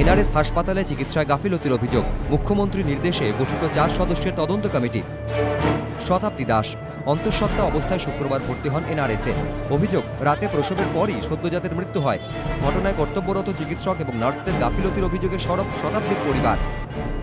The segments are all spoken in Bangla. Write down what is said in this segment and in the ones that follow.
এনআরএস হাসপাতালে চিকিৎসায় গাফিলতির অভিযোগ, মুখ্যমন্ত্রীর নির্দেশে গঠিত 4 সদস্যের তদন্ত কমিটি। শতাব্দী দাস অন্তঃসত্ত্বা অবস্থায় শুক্রবার ভর্তি হন এনআরএসে। অভিযোগ, রাতে প্রসবের পরই সদ্যজাতের মৃত্যু হয়। ঘটনায় কর্তব্যরত চিকিৎসক এবং নার্সদের গাফিলতির অভিযোগে সরব শতাব্দীর পরিবার।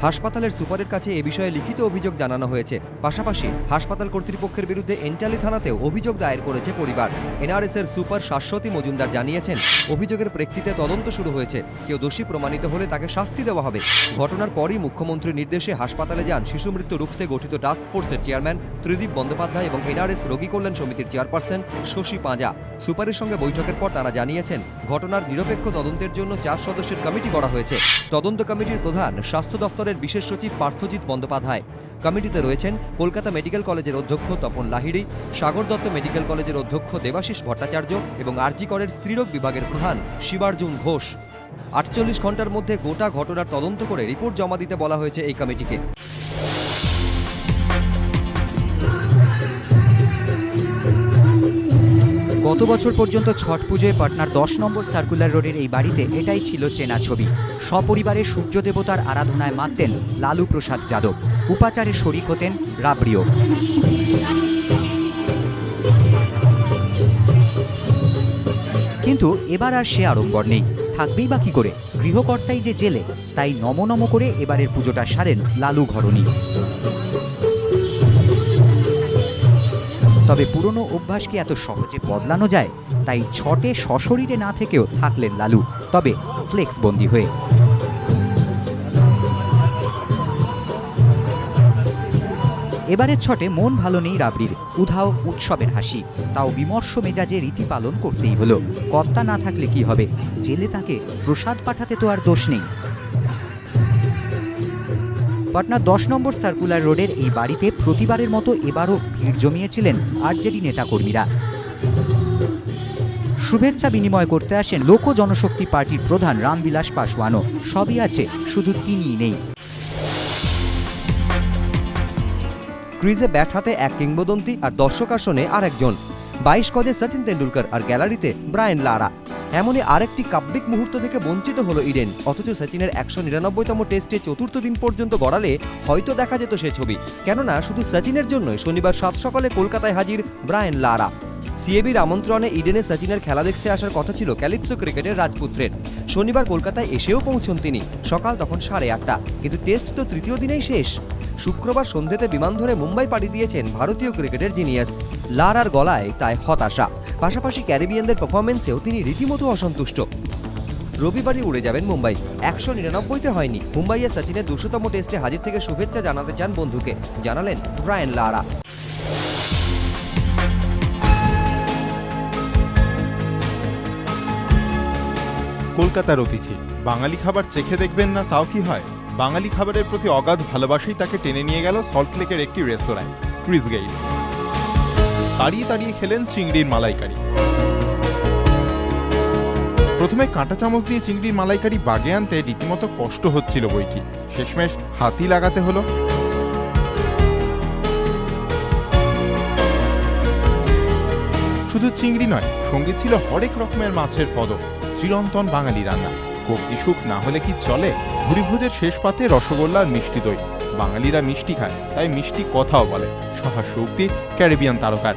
হাসপাতালের সুপারের কাছে এ বিষয়ে লিখিত অভিযোগ জানানো হয়েছে। পাশাপাশি হাসপাতাল কর্তৃপক্ষের বিরুদ্ধে এন্টালি থানাতেও অভিযোগ দায়ের করেছে পরিবার। এনআরএসের সুপার শাশ্বতী মজুমদার জানিয়েছেন, অভিযোগের প্রেক্ষিতে তদন্ত শুরু হয়েছে। কেউ দোষী প্রমাণিত হলে তাকে শাস্তি দেওয়া হবে। ঘটনার পরই মুখ্যমন্ত্রীর নির্দেশে হাসপাতালে যান শিশু মৃত্যু রুখতে গঠিত টাস্ক ফোর্সের চেয়ারম্যান ত্রিদীপ বন্দ্যোপাধ্যায় এবং এনআরএস রোগী কল্যাণ সমিতির চেয়ারপারসন শশী পাঁজা। সুপারের সঙ্গে বৈঠকের পর তারা জানিয়েছেন, ঘটনার নিরপেক্ষ তদন্তের জন্য 4 সদস্যের কমিটি করা হয়েছে। তদন্ত কমিটির প্রধান স্বাস্থ্য দফতরের বিশেষ সচিব পার্থজিৎ বন্দ্যোপাধ্যায়। কমিটিতে রয়েছেন কলকাতা মেডিকেল কলেজের অধ্যক্ষ তপন লাহিড়ী, সাগর দত্ত মেডিকেল কলেজের অধ্যক্ষ দেবাশিস ভট্টাচার্য এবং আরজি করের স্ত্রীরোগ বিভাগের প্রধান শিবার্জুন ঘোষ। 48 ঘন্টার মধ্যে গোটা ঘটনার তদন্ত করে রিপোর্ট জমা দিতে বলা হয়েছে এই কমিটিকে। গত বছর পর্যন্ত ছট পুজোয় পাটনার 10 নম্বর সার্কুলার রোডের এই বাড়িতে এটাই ছিল চেনা ছবি। সপরিবারে সূর্য দেবতার আরাধনায় মাততেন লালু প্রসাদ যাদব। উপাচারে শরিক হতেন রাবড়িও। কিন্তু এবার আর সে আড়ম্বর নেই। থাকবেই বা কি করে? গৃহকর্তাই যে জেলে, তাই নম করে এবারের পুজোটা সারেন লালু ঘরণী। তবে পুরনো অভ্যাস কি এত সহজে বদলানো যায়? তাই ছটে সশরীরে না থেকেও থাকলেন লালু, তবে ফ্লেক্স বন্দী হয়ে। এবারের ছটে মন ভালো নেই রাবড়ির, উধাও উৎসবের হাসি। তাও বিমর্ষ মেজাজে রীতি পালন করতেই হলো। কর্তা না থাকলে কি হবে? জেলে তাকে প্রসাদ পাঠাতে তো আর দোষ নেই। পাটনার 10 নম্বর সার্কুলার রোডের এই বাড়িতে প্রতিবারের মতো এবারও ভিড় জমিয়েছিলেন আরজেডি নেতাকর্মীরা। শুভেচ্ছা বিনিময় করতে আসেন লোক জনশক্তি পার্টির প্রধান রামবিলাস পাসওয়ানও। সবই আছে, শুধু তিনিই নেই। ক্রিজে ব্যাট হাতে এক কিংবদন্তি আর দর্শক আসনে আরেকজন। 22 গজে সচিন তেন্ডুলকর আর গ্যালারিতে ব্রায়ান লারা। এমনই আরেকটি কাব্যিক মুহূর্ত থেকে বঞ্চিত হলো ইডেন। অথচ সচিনের 199তম টেস্টে চতুর্থ দিন পর্যন্ত গড়ালে হয়তো দেখা যেত সে ছবি। কেননা শুধু সচিনের জন্যই শনিবার 7 সকালে কলকাতায় হাজির ব্রায়ান লারা। সিএবির আমন্ত্রণে ইডেনে সচিনের খেলা দেখতে আসার কথা ছিল ক্যালিপসো ক্রিকেটের রাজপুত্রের। শনিবার কলকাতায় এসেও পৌঁছন তিনি। সকাল তখন 8:30, কিন্তু টেস্ট তো তৃতীয় দিনেই শেষ। শুক্রবার সন্ধ্যেতে বিমান ধরে মুম্বাই পাড়ি দিয়েছেন ভারতীয় ক্রিকেটের জিনিয়াস। লারার গলায় তাই হতাশা। পাশাপাশি ক্যারিবিয়ানদের পারফরমেন্সেও তিনি রীতিমতো অসন্তুষ্ট। রবিবারই উড়ে যাবেন মুম্বাই। 199তে হয়নি। মুম্বাইয়ে সচিনের 200তম টেস্টে হাজির থেকে শুভেচ্ছা জানাতে চান বন্ধুকে, জানালেন ব্রায়ান লারা। কলকাতার অতিথি, বাঙালি খাবার চেখে দেখবেন না তাও কি হয়? বাঙালি খাবারের প্রতি অগাধ ভালোবাসাই তাকে টেনে নিয়ে গেল সল্টলেকের একটি রেস্তোরাঁয়, ক্রিস গেইল। তাড়িয়ে তাড়িয়ে খেলেন চিংড়ির মালাইকারি। প্রথমে কাঁটা চামচ দিয়ে চিংড়ির মালাইকারি বাগে আনতে রীতিমতো কষ্ট হচ্ছিল বইকি। শেষমেশ হাতই লাগাতে হলো। শুধু চিংড়ি নয়, সঙ্গে ছিল হরেক রকমের মাছের পদ। চিরন্তন বাঙালি রান্না। কবজি সুখ না হলে কি চলে? ভুরিভোজের শেষ পাতে রসগোল্লা আর মিষ্টি দই। বাঙালিরা মিষ্টি খায়, তাই মিষ্টি কথাও বলে। সহাস্য উক্তি ক্যারিবিয়ান তারকার।